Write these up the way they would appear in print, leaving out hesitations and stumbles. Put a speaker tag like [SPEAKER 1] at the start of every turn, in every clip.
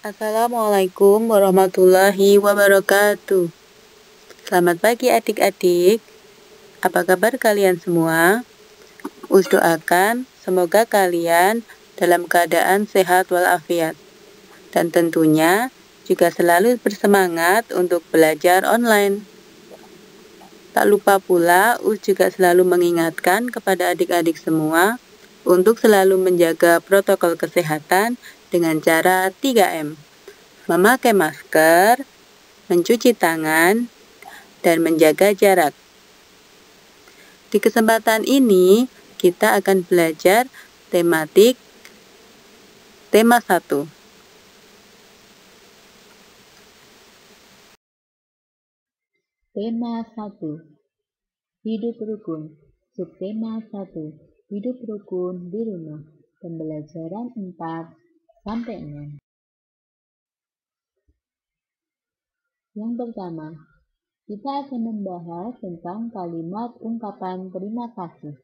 [SPEAKER 1] Assalamualaikum warahmatullahi wabarakatuh. Selamat pagi adik-adik. Apa kabar kalian semua? Us doakan semoga kalian dalam keadaan sehat walafiat. Dan tentunya juga selalu bersemangat untuk belajar online. Tak lupa pula Us juga selalu mengingatkan kepada adik-adik semua untuk selalu menjaga protokol kesehatan dengan cara 3M. Memakai masker, mencuci tangan, dan menjaga jarak. Di kesempatan ini, kita akan belajar tema 1.
[SPEAKER 2] Tema 1. Hidup rukun. Subtema 1. Hidup rukun di rumah. Pembelajaran 4-6. Yang pertama, kita akan membahas tentang kalimat ungkapan terima kasih.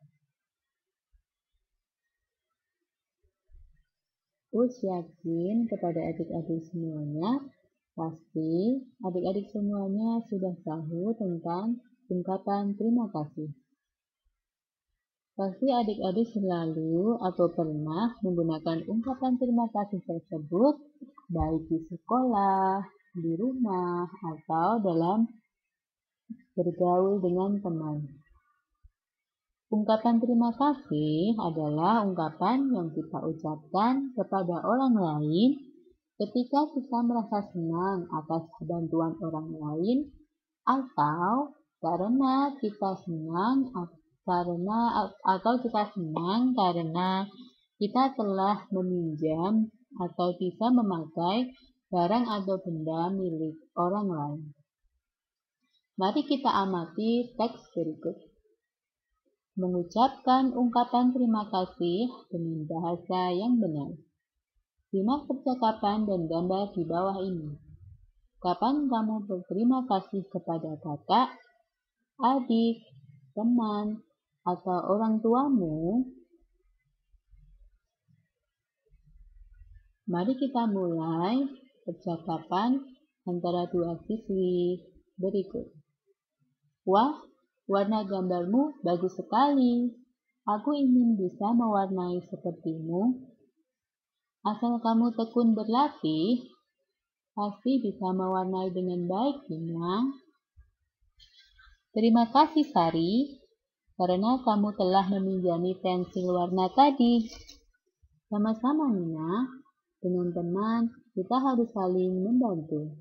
[SPEAKER 2] Us yakin kepada adik-adik semuanya, pasti adik-adik semuanya sudah tahu tentang ungkapan terima kasih. Pasti adik-adik selalu atau pernah menggunakan ungkapan terima kasih tersebut baik di sekolah, di rumah, atau dalam bergaul dengan teman. Ungkapan terima kasih adalah ungkapan yang kita ucapkan kepada orang lain ketika kita merasa senang atas bantuan orang lain atau karena kita senang karena kita telah meminjam atau bisa memakai barang atau benda milik orang lain. Mari kita amati teks berikut. Mengucapkan ungkapan terima kasih dengan bahasa yang benar. Simak percakapan dan gambar di bawah ini. Kapan kamu berterima kasih kepada kakak, adik, teman, atau orang tuamu? Mari kita mulai percakapan antara dua siswi berikut. Wah, warna gambarmu bagus sekali. Aku ingin bisa mewarnai sepertimu. Asal kamu tekun berlatih, pasti bisa mewarnai dengan baik, Nina. Terima kasih, Sari, karena kamu telah meminjami pensil warna tadi. Sama-sama, Nina. Dengan teman, kita harus saling membantu.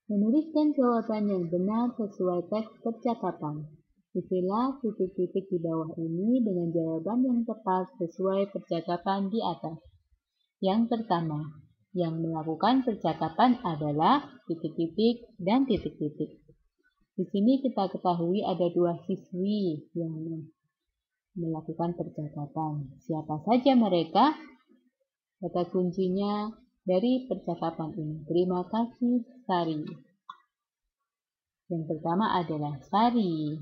[SPEAKER 2] Menuliskan jawaban yang benar sesuai teks percakapan. Isilah titik-titik di bawah ini dengan jawaban yang tepat sesuai percakapan di atas. Yang pertama, yang melakukan percakapan adalah titik-titik dan titik-titik. Di sini kita ketahui ada dua siswi yang melakukan percakapan. Siapa saja mereka? Kata kuncinya dari percakapan ini. Terima kasih, Sari. Yang pertama adalah Sari.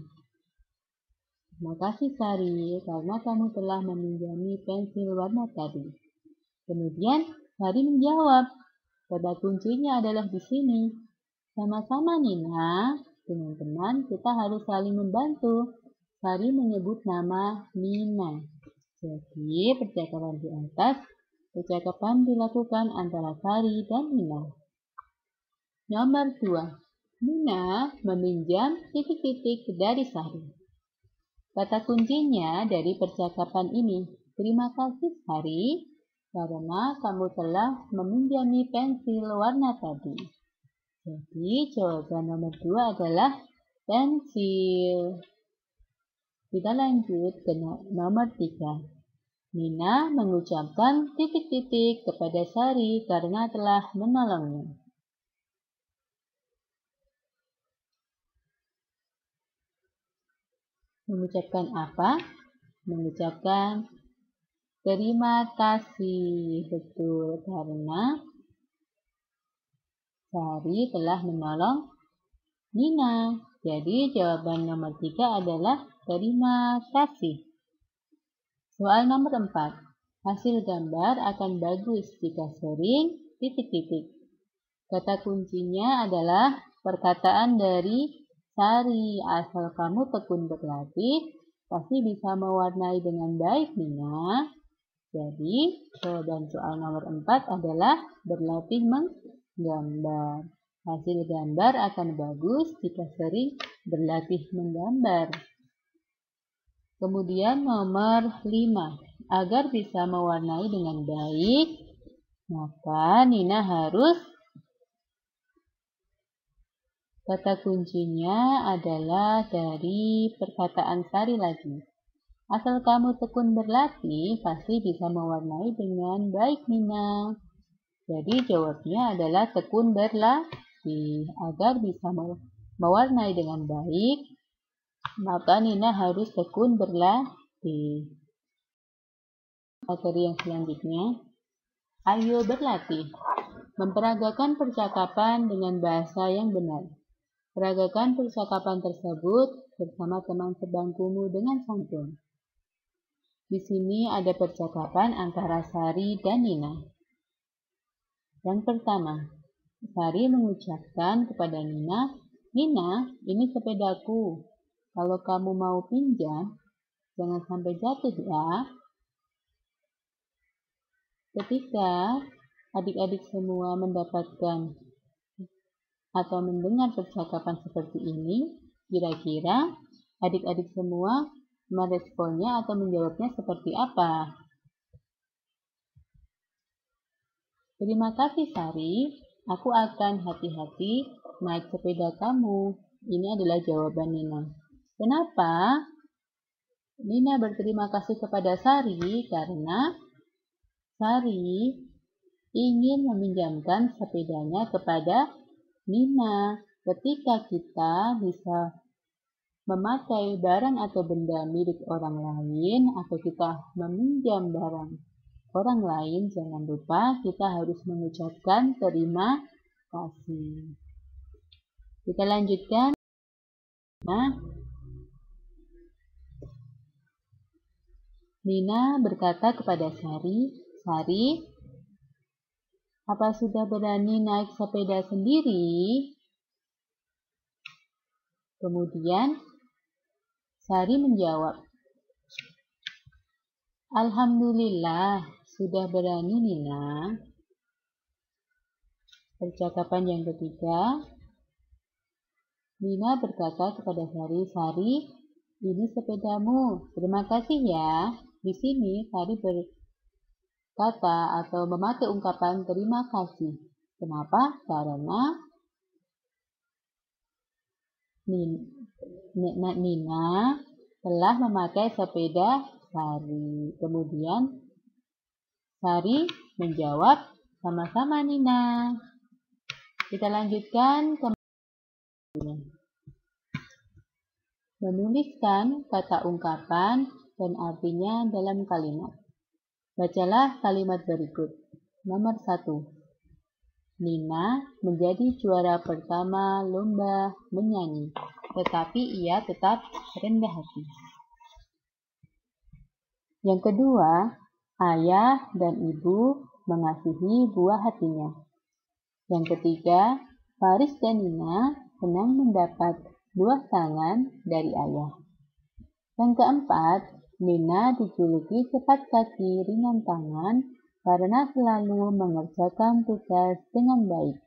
[SPEAKER 2] Terima kasih, Sari, karena kamu telah meminjami pensil warna tadi. Kemudian, Sari menjawab. Kata kuncinya adalah di sini. Sama-sama, Nina. Dengan teman, kita harus saling membantu. Sari menyebut nama Nina. Jadi, percakapan di atas, percakapan dilakukan antara Sari dan Nina. Nomor 2. Nina meminjam titik-titik dari Sari. Kata kuncinya dari percakapan ini. Terima kasih, Sari, karena kamu telah meminjami pensil warna tadi. Jadi, jawaban nomor 2 adalah pensil. Kita lanjut ke nomor 3. Nina mengucapkan titik-titik kepada Sari karena telah menolongnya. Mengucapkan apa? Mengucapkan terima kasih. Betul, karena Sari telah menolong Nina. Jadi jawaban nomor 3 adalah terima kasih. Soal nomor 4. Hasil gambar akan bagus jika sering ... Kata kuncinya adalah perkataan dari Sari. Asal kamu tekun berlatih, pasti bisa mewarnai dengan baik, Nina. Jadi, jawaban soal nomor 4 adalah berlatih menggambar. Hasil gambar akan bagus jika sering berlatih menggambar. Kemudian nomor 5. Agar bisa mewarnai dengan baik, maka Nina harus, kata kuncinya adalah dari perkataan Sari lagi. Asal kamu tekun berlatih, pasti bisa mewarnai dengan baik, Nina. Jadi jawabnya adalah tekun berlatih. Agar bisa mewarnai dengan baik, maka Nina harus tekun berlatih. Materi yang selanjutnya, ayo berlatih. Memperagakan percakapan dengan bahasa yang benar. Peragakan percakapan tersebut bersama teman sebangkumu dengan santun. Di sini ada percakapan antara Sari dan Nina. Yang pertama, Sari mengucapkan kepada Nina, "Nina, ini sepedaku. Kalau kamu mau pinjam, jangan sampai jatuh ya." Ketika adik-adik semua mendapatkan atau mendengar percakapan seperti ini, kira-kira adik-adik semua meresponnya atau menjawabnya seperti apa? Terima kasih Sari, aku akan hati-hati naik sepeda kamu. Ini adalah jawaban Nina. Kenapa? Nina berterima kasih kepada Sari karena Sari ingin meminjamkan sepedanya kepada Nina. Ketika kita bisa memakai barang atau benda milik orang lain, atau kita meminjam barang orang lain, jangan lupa kita harus mengucapkan terima kasih. Kita lanjutkan. Nina berkata kepada Sari, "Sari, apa sudah berani naik sepeda sendiri?" Kemudian Sari menjawab, "Alhamdulillah, sudah berani Nina." Percakapan yang ketiga, Nina berkata kepada Sari, "Sari, ini sepedamu. Terima kasih ya." Di sini Sari berkata atau memakai ungkapan terima kasih. Kenapa? Karena Nina telah memakai sepeda Sari. Kemudian Sari menjawab, "Sama-sama Nina." Kita lanjutkan ke menuliskan kata ungkapan dan artinya dalam kalimat. Bacalah kalimat berikut. Nomor 1. Nina menjadi juara pertama lomba menyanyi, tetapi ia tetap rendah hati. Yang kedua, ayah dan ibu mengasihi buah hatinya. Yang ketiga, Faris dan Nina senang mendapat buah tangan dari ayah. Yang keempat, Nina dijuluki cepat kaki ringan tangan karena selalu mengerjakan tugas dengan baik.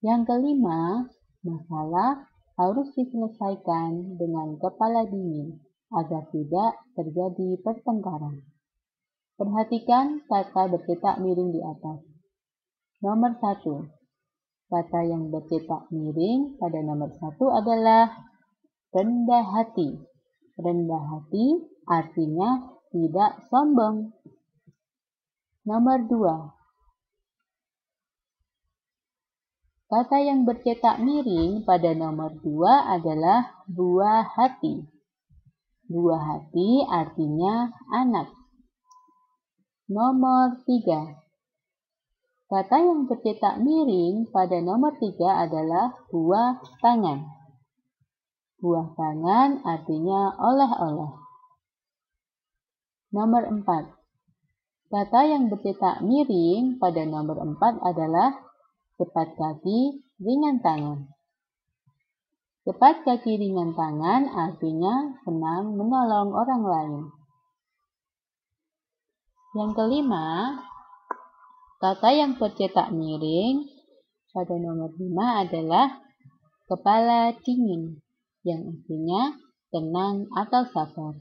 [SPEAKER 2] Yang kelima, masalah harus diselesaikan dengan kepala dingin agar tidak terjadi pertengkaran. Perhatikan kata bercetak miring di atas. Nomor 1. Kata yang bercetak miring pada nomor 1 adalah rendah hati. Rendah hati artinya tidak sombong. Nomor 2. Kata yang bercetak miring pada nomor 2 adalah buah hati. Buah hati artinya anak. Nomor 3. Kata yang bercetak miring pada nomor 3 adalah buah tangan. Buah tangan artinya oleh-oleh. Nomor 4. Kata yang bercetak miring pada nomor 4 adalah cepat kaki, ringan tangan. Cepat kaki, ringan tangan artinya senang menolong orang lain. Yang kelima, kata yang bercetak miring pada nomor 5 adalah kepala dingin, yang artinya tenang atau sabar.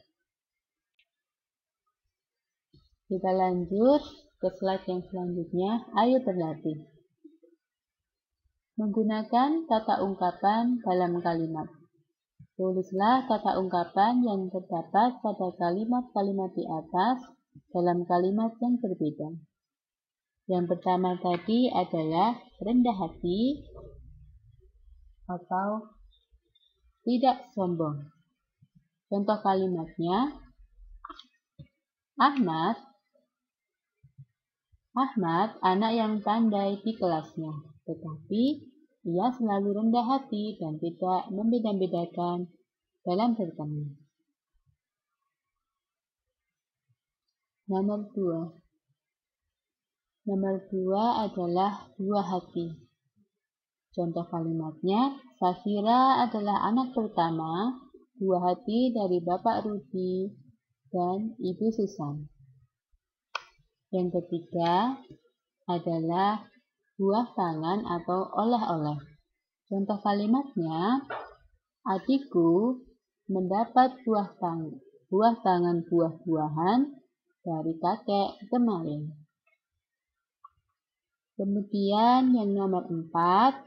[SPEAKER 2] Kita lanjut ke slide yang selanjutnya. Ayo berlatih. Menggunakan kata ungkapan dalam kalimat. Tulislah kata ungkapan yang terdapat pada kalimat-kalimat di atas dalam kalimat yang berbeda. Yang pertama tadi adalah rendah hati atau tidak sombong. Contoh kalimatnya, Ahmad anak yang pandai di kelasnya, tetapi ia selalu rendah hati dan tidak membeda-bedakan dalam berteman. Nomor 2 adalah buah hati. Contoh kalimatnya, Safira adalah anak pertama, buah hati dari Bapak Rudi dan Ibu Susan. Yang ketiga adalah buah tangan atau oleh-oleh. Contoh kalimatnya, adikku mendapat buah tangan buah-buahan dari kakek kemarin. Kemudian yang nomor 4,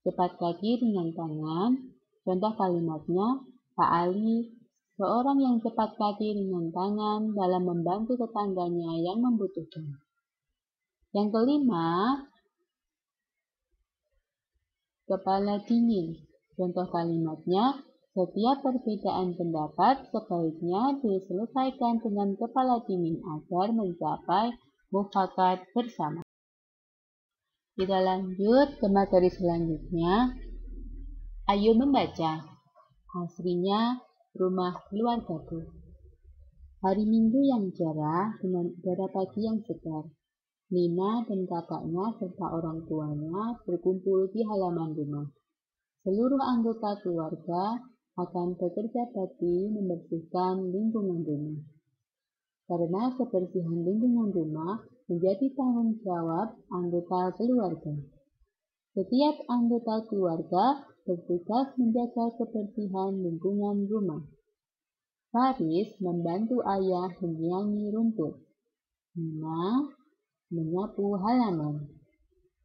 [SPEAKER 2] cepat kaki, ringan tangan. Contoh kalimatnya, Pak Ali seorang yang cepat kaki, ringan tangan dalam membantu tetangganya yang membutuhkan. Yang kelima, kepala dingin. Contoh kalimatnya, setiap perbedaan pendapat sebaiknya diselesaikan dengan kepala dingin agar mencapai mufakat bersama. Kita lanjut ke materi selanjutnya. Ayo membaca. Aslinya rumah keluargaku. Hari Minggu yang cerah dengan udara pagi yang segar. Nina dan kakaknya serta orang tuanya berkumpul di halaman rumah. Seluruh anggota keluarga akan bekerja bakti membersihkan lingkungan rumah. Karena kebersihan lingkungan rumah menjadi tanggung jawab anggota keluarga. Setiap anggota keluarga bertugas menjaga kebersihan lingkungan rumah. Faris membantu ayah menyiangi rumput. Nina menyapu halaman.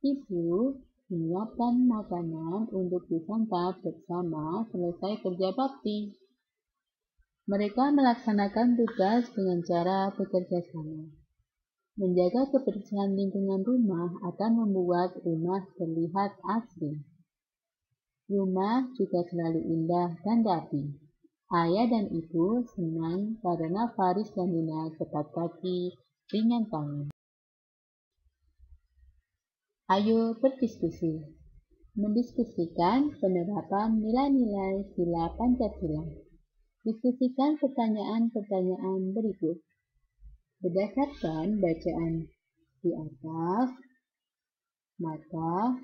[SPEAKER 2] Ibu menyiapkan makanan untuk disantap bersama selesai kerja bakti. Mereka melaksanakan tugas dengan cara bekerja sama. Menjaga kebersihan lingkungan rumah akan membuat rumah terlihat asri. Rumah juga selalu indah dan rapi. Ayah dan ibu senang karena Faris dan Nina cepat kaki, ringan tangan. Ayo berdiskusi. Mendiskusikan penerapan nilai-nilai sila Pancasila. Diskusikan pertanyaan-pertanyaan berikut. Berdasarkan bacaan di atas, maka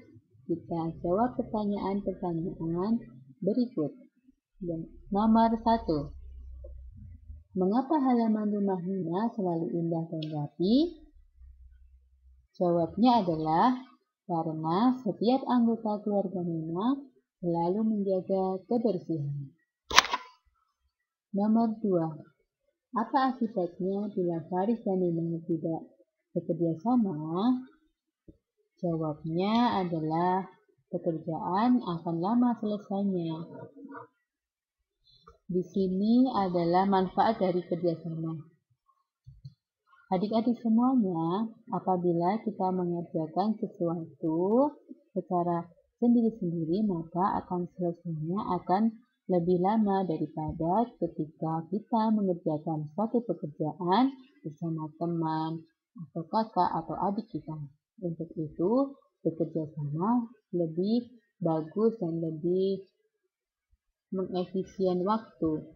[SPEAKER 2] kita jawab pertanyaan-pertanyaan berikut. Nomor 1. Mengapa halaman rumah Nina selalu indah dan rapi? Jawabnya adalah karena setiap anggota keluarga Nina selalu menjaga kebersihan. Nomor 2. Apa akibatnya bila Faris dan Nina tidak bekerja sama? Jawabnya adalah pekerjaan akan lama selesainya. Di sini adalah manfaat dari kerjasama. Adik-adik semuanya, apabila kita mengerjakan sesuatu secara sendiri-sendiri, maka akan selesainya akan lebih lama daripada ketika kita mengerjakan suatu pekerjaan bersama teman atau kakak atau adik kita. Untuk itu, bekerja sama lebih bagus dan lebih mengefisien waktu,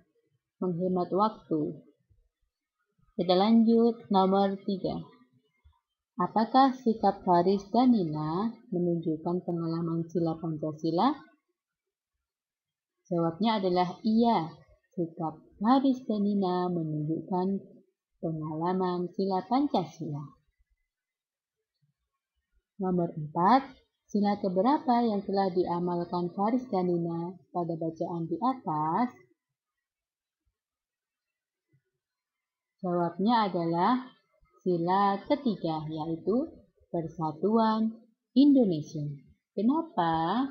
[SPEAKER 2] menghemat waktu. Kita lanjut nomor 3. Apakah sikap Faris dan Nina menunjukkan pengalaman sila Pancasila? Jawabnya adalah iya. Sikap Faris dan Nina menunjukkan pengalaman sila Pancasila. Nomor 4. Sila keberapa yang telah diamalkan Faris dan Nina pada bacaan di atas? Jawabnya adalah sila ketiga, yaitu Persatuan Indonesia. Kenapa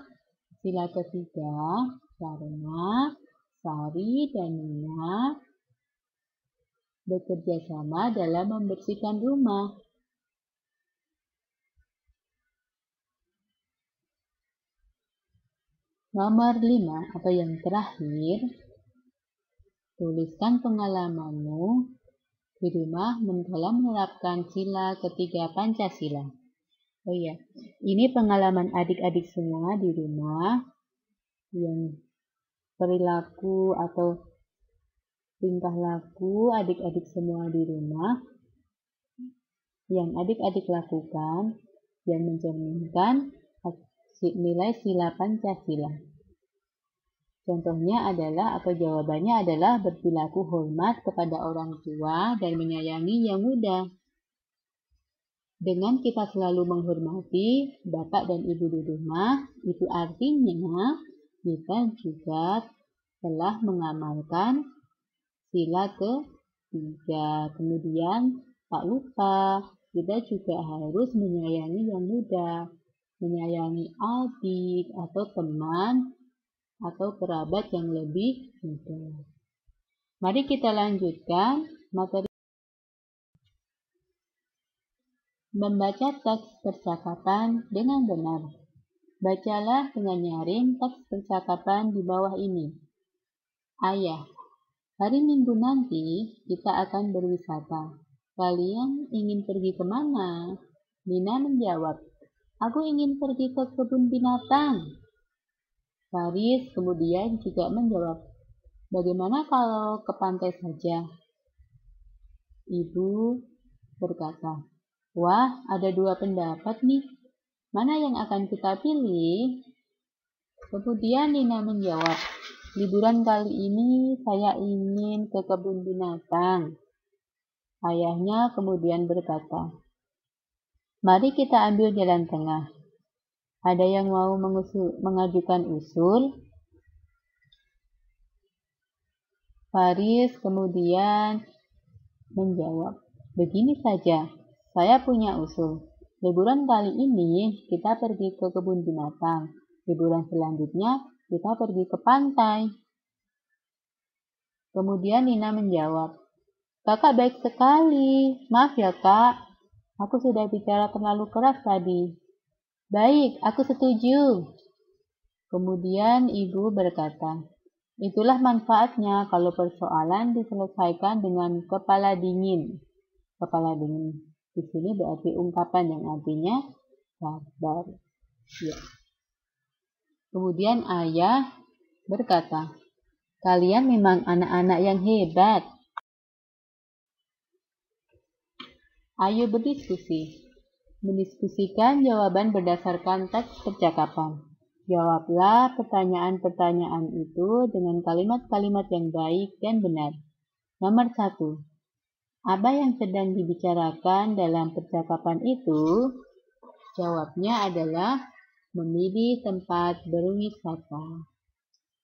[SPEAKER 2] sila ketiga? Karena Fari dan Nina bekerja sama dalam membersihkan rumah. Nomor 5 atau yang terakhir, tuliskan pengalamanmu di rumah dalam menerapkan sila ketiga Pancasila. Oh iya, ini pengalaman adik-adik semua di rumah yang perilaku atau tingkah laku adik-adik semua di rumah yang adik-adik lakukan yang mencerminkan nilai sila Pancasila. Contohnya adalah atau jawabannya adalah berperilaku hormat kepada orang tua dan menyayangi yang muda. Dengan kita selalu menghormati bapak dan ibu di rumah, itu artinya kita juga telah mengamalkan sila ketiga. Kemudian tak lupa kita juga harus menyayangi yang muda, menyayangi adik atau teman atau kerabat yang lebih muda. Mari kita lanjutkan materi membaca teks percakapan dengan benar. Bacalah dengan nyaring teks percakapan di bawah ini. Ayah, hari Minggu nanti kita akan berwisata. Kalian ingin pergi kemana? Nina menjawab, aku ingin pergi ke kebun binatang. Faris kemudian juga menjawab, bagaimana kalau ke pantai saja? Ibu berkata, wah, ada dua pendapat nih. Mana yang akan kita pilih? Kemudian Nina menjawab, liburan kali ini saya ingin ke kebun binatang. Ayahnya kemudian berkata, mari kita ambil jalan tengah. Ada yang mau mengajukan usul? Faris kemudian menjawab, begini saja, saya punya usul. Liburan kali ini kita pergi ke kebun binatang. Liburan selanjutnya kita pergi ke pantai. Kemudian Nina menjawab, kakak baik sekali. Maaf ya kak, aku sudah bicara terlalu keras tadi. Baik, aku setuju. Kemudian ibu berkata, itulah manfaatnya kalau persoalan diselesaikan dengan kepala dingin. Kepala dingin di sini berarti ungkapan yang artinya sabar. Ya. Kemudian ayah berkata, kalian memang anak-anak yang hebat. Ayo berdiskusi. Mendiskusikan jawaban berdasarkan teks percakapan. Jawablah pertanyaan-pertanyaan itu dengan kalimat-kalimat yang baik dan benar. Nomor 1. Apa yang sedang dibicarakan dalam percakapan itu? Jawabnya adalah memilih tempat berwisata.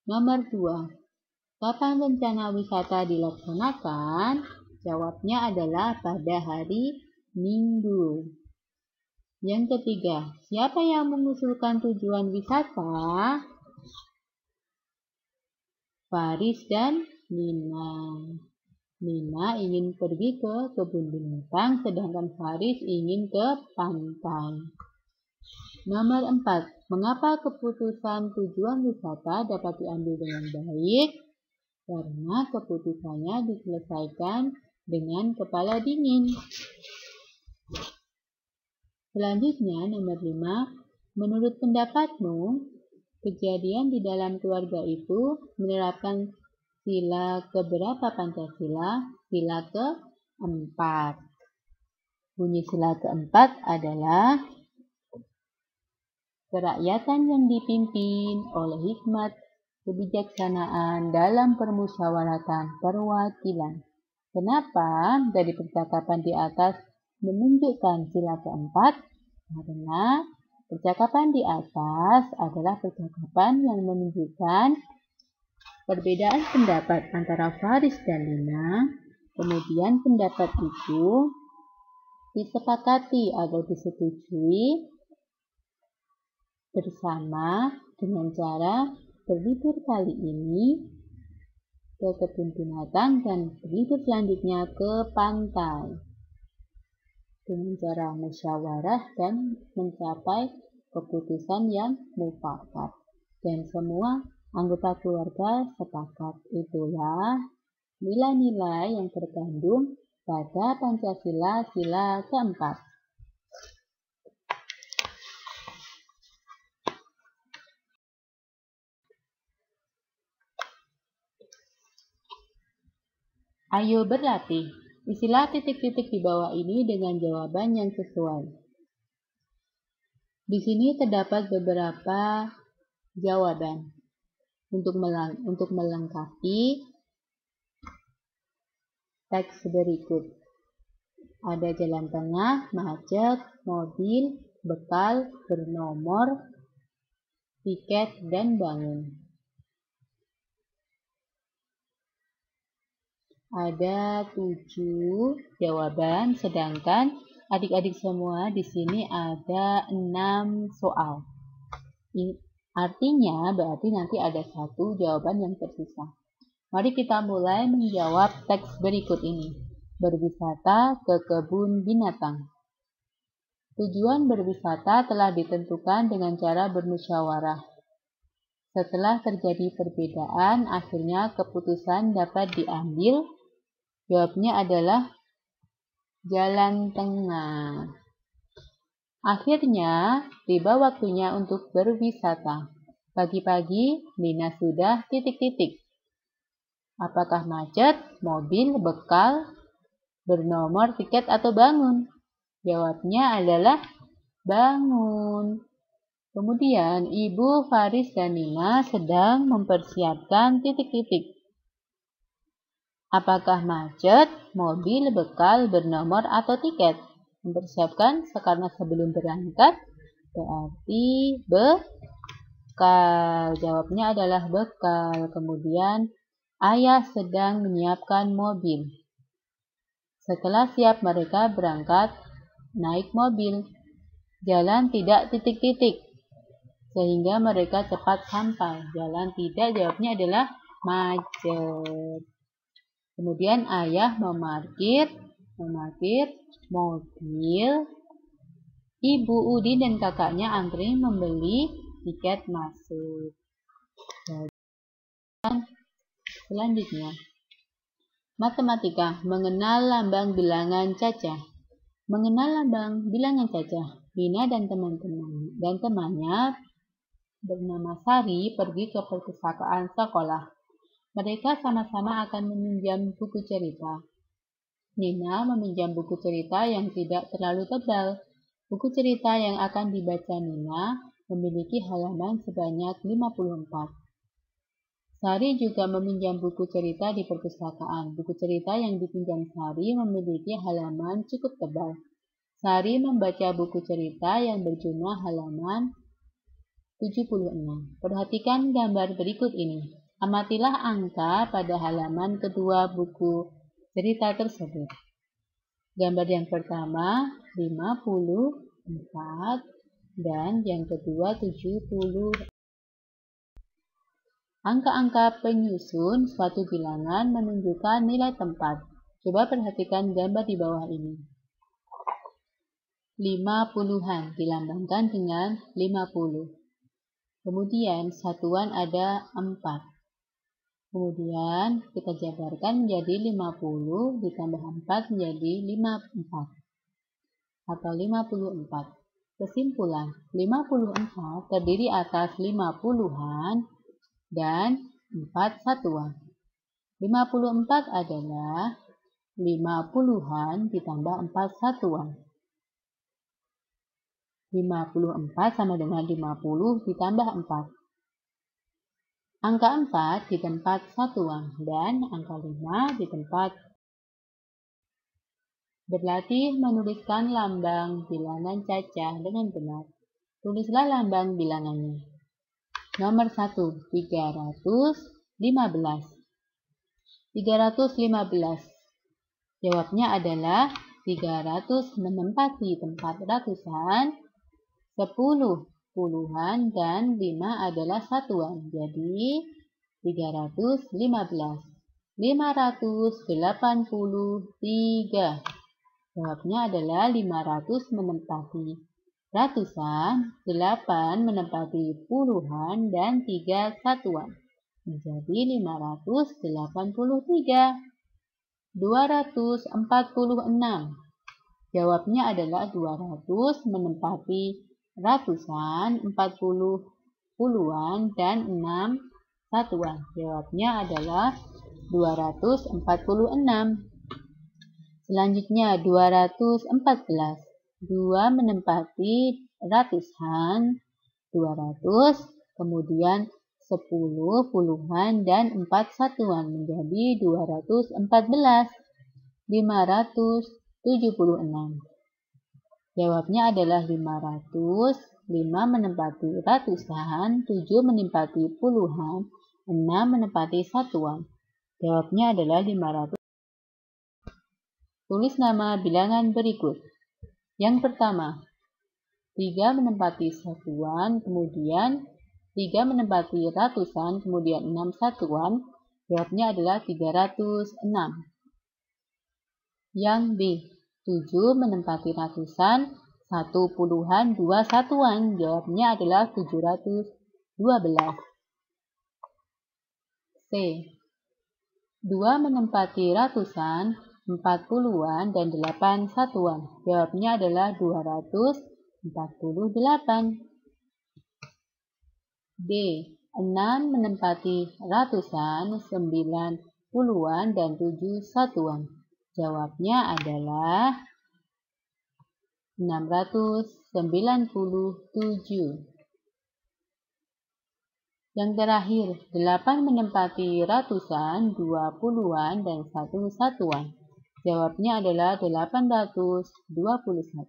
[SPEAKER 2] Nomor 2. Kapan rencana wisata dilaksanakan? Jawabnya adalah pada hari Minggu. Yang ketiga, siapa yang mengusulkan tujuan wisata? Faris dan Nina. Nina ingin pergi ke kebun binatang, sedangkan Faris ingin ke pantai. Nomor 4. Mengapa keputusan tujuan wisata dapat diambil dengan baik? Karena keputusannya diselesaikan dengan kepala dingin. Selanjutnya, nomor 5. Menurut pendapatmu, kejadian di dalam keluarga itu menerapkan sila keberapa Pancasila? Sila 4. Bunyi sila keempat adalah kerakyatan yang dipimpin oleh hikmat kebijaksanaan dalam permusyawaratan perwakilan. Kenapa dari percakapan di atas menunjukkan sila keempat? Karena percakapan di atas adalah percakapan yang menunjukkan perbedaan pendapat antara Faris dan Lina. Kemudian pendapat itu disepakati atau disetujui bersama dengan cara berlibur kali ini ke kebun binatang dan berlibur selanjutnya ke pantai dengan cara musyawarah dan mencapai keputusan yang mufakat dan semua anggota keluarga sepakat. Itulah nilai-nilai yang terkandung pada Pancasila sila keempat. Ayo berlatih. Isilah titik-titik di bawah ini dengan jawaban yang sesuai. Di sini terdapat beberapa jawaban untuk melengkapi teks berikut. Ada jalan tengah, macet, mobil, bekal, bernomor, tiket, dan bangun. Ada 7 jawaban, sedangkan adik-adik semua di sini ada 6 soal. Artinya berarti nanti ada 1 jawaban yang tersisa. Mari kita mulai menjawab teks berikut ini. Berwisata ke kebun binatang. Tujuan berwisata telah ditentukan dengan cara bermusyawarah. Setelah terjadi perbedaan, akhirnya keputusan dapat diambil. Jawabnya adalah jalan tengah. Akhirnya, tiba waktunya untuk berwisata. Pagi-pagi, Lina sudah titik-titik. Apakah macet, mobil, bekal, bernomor, tiket, atau bangun? Jawabnya adalah bangun. Kemudian, Ibu, Faris, dan Nina sedang mempersiapkan titik-titik. Apakah macet, mobil, bekal, bernomor, atau tiket? Mempersiapkan karena sebelum berangkat berarti bekal. Jawabnya adalah bekal. Kemudian ayah sedang menyiapkan mobil. Setelah siap mereka berangkat naik mobil. Jalan tidak titik-titik sehingga mereka cepat sampai. Jalan tidak, jawabnya adalah macet. Kemudian ayah memarkir mobil. Ibu, Udin, dan kakaknya antri membeli tiket masuk. Dan selanjutnya, matematika, mengenal lambang bilangan cacah. Mengenal lambang bilangan cacah, Lina dan temannya bernama Sari pergi ke perpustakaan sekolah. Mereka sama-sama akan meminjam buku cerita. Nina meminjam buku cerita yang tidak terlalu tebal. Buku cerita yang akan dibaca Nina memiliki halaman sebanyak 54. Sari juga meminjam buku cerita di perpustakaan. Buku cerita yang dipinjam Sari memiliki halaman cukup tebal. Sari membaca buku cerita yang berjumlah halaman 76. Perhatikan gambar berikut ini. Amatilah angka pada halaman kedua buku cerita tersebut. Gambar yang pertama 54 dan yang kedua 70. Angka-angka penyusun suatu bilangan menunjukkan nilai tempat. Coba perhatikan gambar di bawah ini. 50-an dilambangkan dengan 50. Kemudian satuan ada 4. Kemudian kita jabarkan menjadi 50 ditambah 4 menjadi 54 atau 54. Kesimpulan, 54 terdiri atas 50-an dan 4 satuan. 54 adalah 50-an ditambah 4 satuan. 54 sama dengan 50 ditambah 4. Angka 4 di tempat satuan dan angka 5 di tempat. Berlatih menuliskan lambang bilangan cacah dengan benar. Tulislah lambang bilangannya. Nomor 1, 315. 315. Jawabnya adalah 300 menempati tempat ratusan, 10 puluhan, dan 5 adalah satuan. Jadi 315. 583. Jawabnya adalah 500 menempati ratusan, 8 menempati puluhan, dan 3 satuan. Menjadi 583. 246. Jawabnya adalah 200 menempati ratusan, 40 puluhan, dan 6 satuan. Jawabnya adalah 246. Selanjutnya 214. 2 menempati ratusan, 200, kemudian 10 puluhan, dan 4 satuan. Menjadi 214. 576. Jawabnya adalah 500, 5 menempati ratusan, 7 menempati puluhan, 6 menempati satuan. Jawabnya adalah 500. Tulis nama bilangan berikut. Yang pertama, 3 menempati satuan, kemudian 3 menempati ratusan, kemudian 6 satuan. Jawabnya adalah 306. Yang B, 7 menempati ratusan, 1 puluhan, 2 satuan. Jawabnya adalah 712. C, 2 menempati ratusan, 4 puluhan, dan 8 satuan. Jawabnya adalah 248. D, 6 menempati ratusan, 9 puluhan, dan 7 satuan. Jawabnya adalah 697. Yang terakhir, 8 menempati ratusan, 2 puluhan, dan 1 satuan. Jawabnya adalah 821.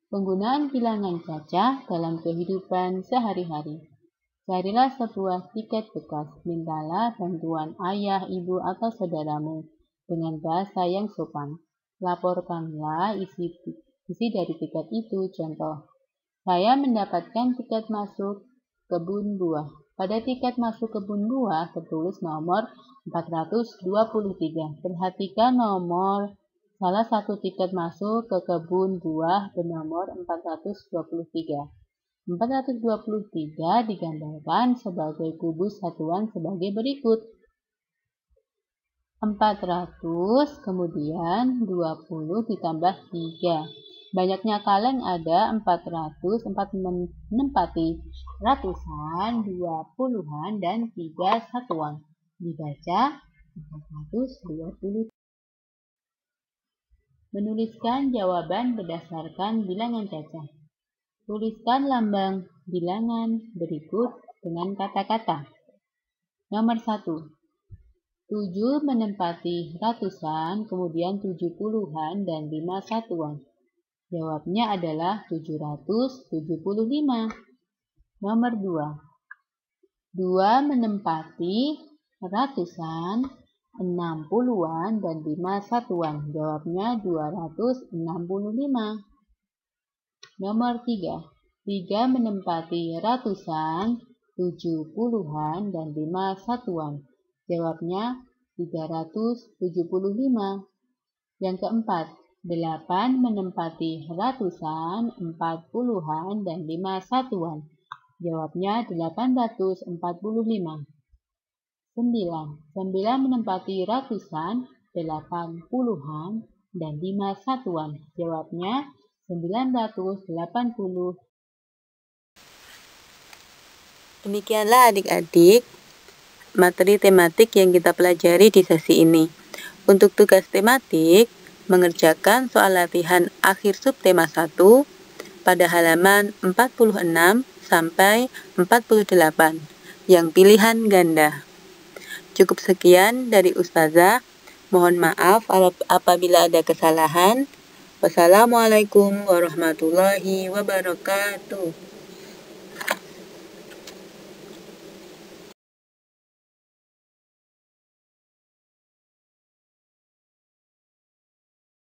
[SPEAKER 2] Penggunaan bilangan cacah dalam kehidupan sehari-hari. Carilah sebuah tiket bekas. Mintalah bantuan ayah, ibu, atau saudaramu dengan bahasa yang sopan. Laporkanlah isi dari tiket itu. Contoh, saya mendapatkan tiket masuk kebun buah. Pada tiket masuk kebun buah tertulis nomor 423. Perhatikan nomor salah satu tiket masuk ke kebun buah bernomor 423. 423 digambarkan sebagai kubus satuan sebagai berikut. 400 kemudian 20 ditambah 3. Banyaknya kaleng ada 400, 4 menempati ratusan, 2 puluhan, dan 3 satuan. Dibaca 420. Menuliskan jawaban berdasarkan bilangan cacah. Tuliskan lambang bilangan berikut dengan kata-kata. Nomor 1. 7 menempati ratusan, kemudian 7 puluhan, dan 5 satuan. Jawabnya adalah 775. Nomor 2. 2 menempati ratusan, 6 puluhan, dan 5 satuan. Jawabnya 265. Nomor 3. 3 menempati ratusan, 7 puluhan, dan 5 satuan. Jawabnya 375. Yang keempat, 8 menempati ratusan, 4 puluhan, dan 5 satuan. Jawabnya 845. 9 menempati ratusan, 8 puluhan, dan 5 satuan. Jawabnya 980.
[SPEAKER 1] Demikianlah adik-adik materi tematik yang kita pelajari di sesi ini. Untuk tugas tematik, mengerjakan soal latihan akhir subtema 1 pada halaman 46 sampai 48 yang pilihan ganda. Cukup sekian dari Ustazah. Mohon maaf apabila ada kesalahan. Wassalamualaikum warahmatullahi wabarakatuh.